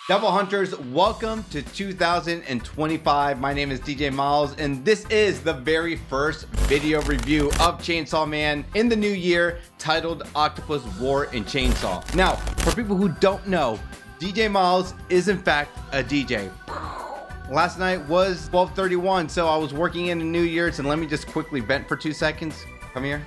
Devil Hunters, welcome to 2025. My name is DJ Miles, and this is the very first video review of Chainsaw Man in the new year, titled Octopus War in Chainsaw. Now, for people who don't know, DJ Miles is in fact a DJ. Last night was 12/31, so I was working in the New Year's, and let me just quickly vent for 2 seconds. Come here.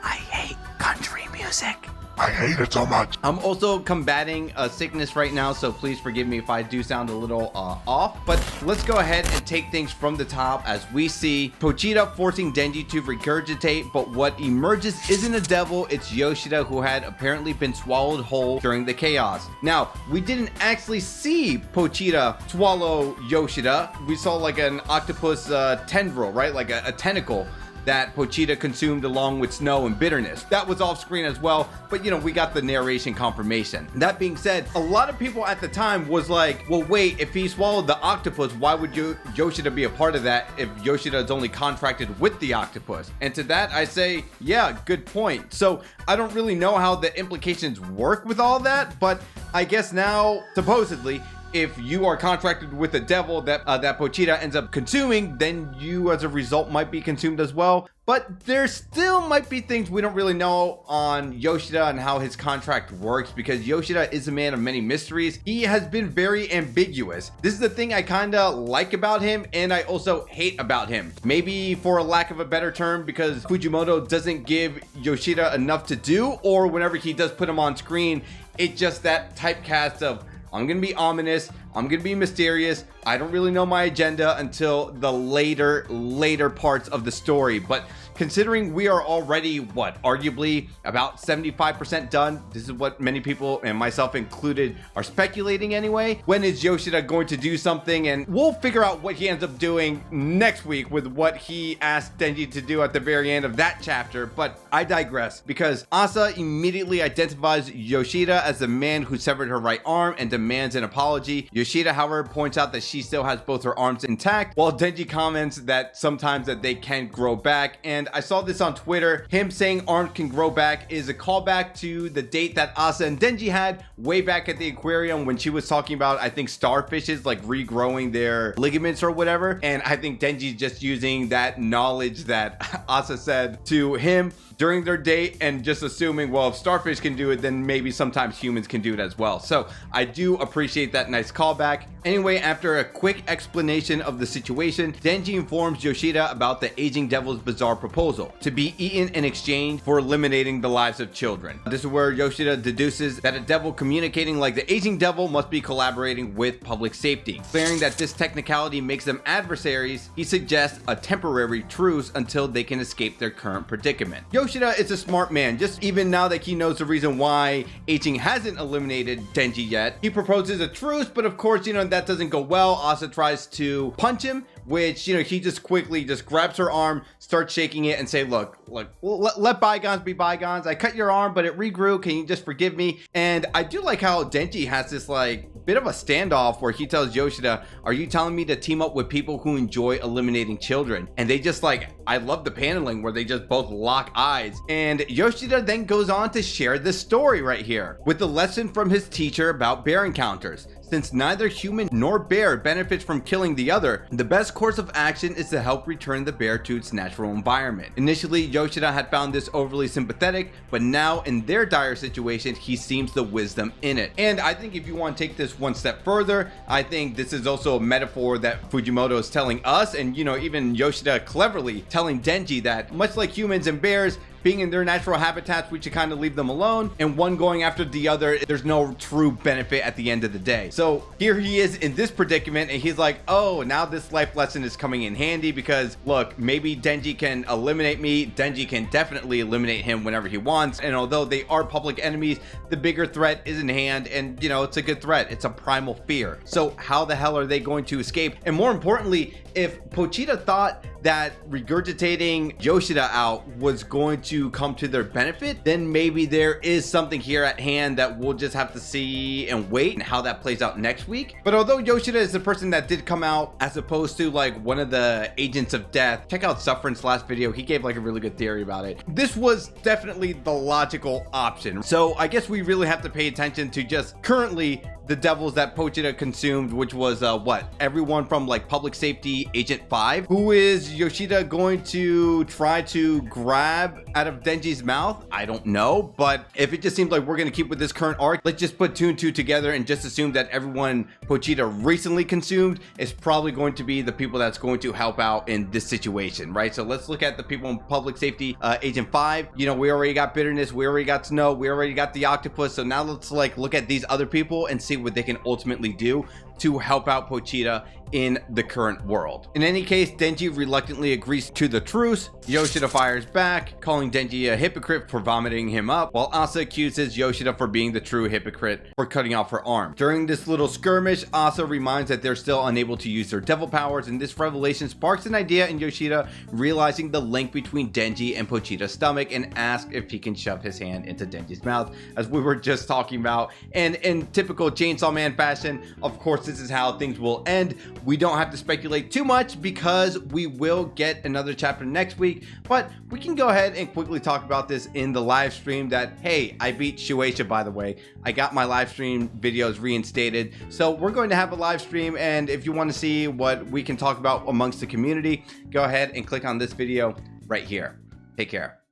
I hate country music. I hate it so much. I'm also combating a sickness right now, so please forgive me if I do sound a little off. But let's go ahead and take things from the top as we see Pochita forcing Denji to regurgitate, but what emerges isn't a devil, it's Yoshida, who had apparently been swallowed whole during the chaos. Now, we didn't actually see Pochita swallow Yoshida. We saw like an octopus tendril, right? Like a tentacle that Pochita consumed along with snow and bitterness. That was off screen as well, but you know, we got the narration confirmation. That being said, a lot of people at the time was like, well wait, if he swallowed the octopus, why would Yoshida be a part of that if Yoshida is only contracted with the octopus? And to that I say, yeah, good point. So I don't really know how the implications work with all that, but I guess now, supposedly, if you are contracted with the devil that Pochita ends up consuming, then you as a result might be consumed as well. But there still might be things we don't really know on Yoshida and how his contract works, because Yoshida is a man of many mysteries. He has been very ambiguous. This is the thing I kinda like about him, and I also hate about him. Maybe for a lack of a better term, because Fujimoto doesn't give Yoshida enough to do, or whenever he does put him on screen, it's just that typecast of, I'm gonna be ominous, I'm gonna be mysterious, I don't really know my agenda until the later parts of the story. But considering we are already, arguably about 75% done, this is what many people, and myself included, are speculating anyway. When is Yoshida going to do something? And we'll figure out what he ends up doing next week with what he asked Denji to do at the very end of that chapter. But I digress, because Asa immediately identifies Yoshida as the man who severed her right arm and demands an apology. Yoshida, however, points out that she still has both her arms intact, while Denji comments that sometimes that they can grow back. And I saw this on Twitter. Him saying arms can grow back is a callback to the date that Asa and Denji had way back at the aquarium when she was talking about, I think, starfishes like regrowing their ligaments or whatever. And I think Denji's just using that knowledge that Asa said to him during their date and just assuming, well, if starfish can do it, then maybe sometimes humans can do it as well. So I do appreciate that nice callback. Anyway, after a quick explanation of the situation, Denji informs Yoshida about the aging devil's bizarre proposal to be eaten in exchange for eliminating the lives of children. This is where Yoshida deduces that a devil communicating like the aging devil must be collaborating with public safety. Fearing that this technicality makes them adversaries, he suggests a temporary truce until they can escape their current predicament. Yoshida is a smart man, just even now that he knows the reason why aging hasn't eliminated Denji yet. He proposes a truce, but of course, you know, that doesn't go well. Asa tries to punch him, which, you know, he just quickly just grabs her arm, starts shaking it and say, look, let bygones be bygones. I cut your arm, but it regrew. Can you just forgive me? And I do like how Denji has this like bit of a standoff where he tells Yoshida, are you telling me to team up with people who enjoy eliminating children? And they just like, I love the paneling where they just both lock eyes. And Yoshida then goes on to share this story right here with the lesson from his teacher about bear encounters. Since neither human nor bear benefits from killing the other, the best course of action is to help return the bear to its natural environment. Initially, Yoshida had found this overly sympathetic, but now in their dire situation, he sees the wisdom in it. And I think if you want to take this one step further, I think this is also a metaphor that Fujimoto is telling us, and you know, even Yoshida cleverly telling Denji that much like humans and bears, being in their natural habitats, we should kind of leave them alone, and one going after the other, there's no true benefit at the end of the day. So here he is in this predicament, and he's like, oh, now this life lesson is coming in handy, because look, maybe Denji can eliminate me. Denji can definitely eliminate him whenever he wants, and although they are public enemies, the bigger threat is in hand, and you know, it's a good threat. It's a primal fear. So how the hell are they going to escape? And more importantly, if Pochita thought that regurgitating Yoshida out was going to come to their benefit, then maybe there is something here at hand that we'll just have to see and wait and how that plays out next week. But although Yoshida is the person that did come out as opposed to like one of the agents of death, check out Sufferance last video. He gave like a really good theory about it. This was definitely the logical option. So I guess we really have to pay attention to just currently the devils that Pochita consumed, which was what, everyone from like public safety agent 5. Who is Yoshida going to try to grab out of Denji's mouth? I don't know, but if it just seems like we're going to keep with this current arc, let's just put 2 and 2 together and just assume that everyone Pochita recently consumed is probably going to be the people that's going to help out in this situation, right? So let's look at the people in public safety agent 5. You know, we already got Bitterness, we already got Snow, we already got the Octopus. So now let's like look at these other people and see what they can ultimately do to help out Pochita in the current world. In any case, Denji reluctantly agrees to the truce. Yoshida fires back, calling Denji a hypocrite for vomiting him up, while Asa accuses Yoshida for being the true hypocrite for cutting off her arm. During this little skirmish, Asa reminds that they're still unable to use their devil powers, and this revelation sparks an idea in Yoshida, realizing the link between Denji and Pochita's stomach, and asks if he can shove his hand into Denji's mouth, as we were just talking about. And in typical Chainsaw Man fashion, of course, this is how things will end. We don't have to speculate too much because we will get another chapter next week, but we can go ahead and quickly talk about this in the live stream that, hey, I beat Shueisha, by the way. I got my live stream videos reinstated, so we're going to have a live stream, and if you want to see what we can talk about amongst the community, go ahead and click on this video right here. Take care.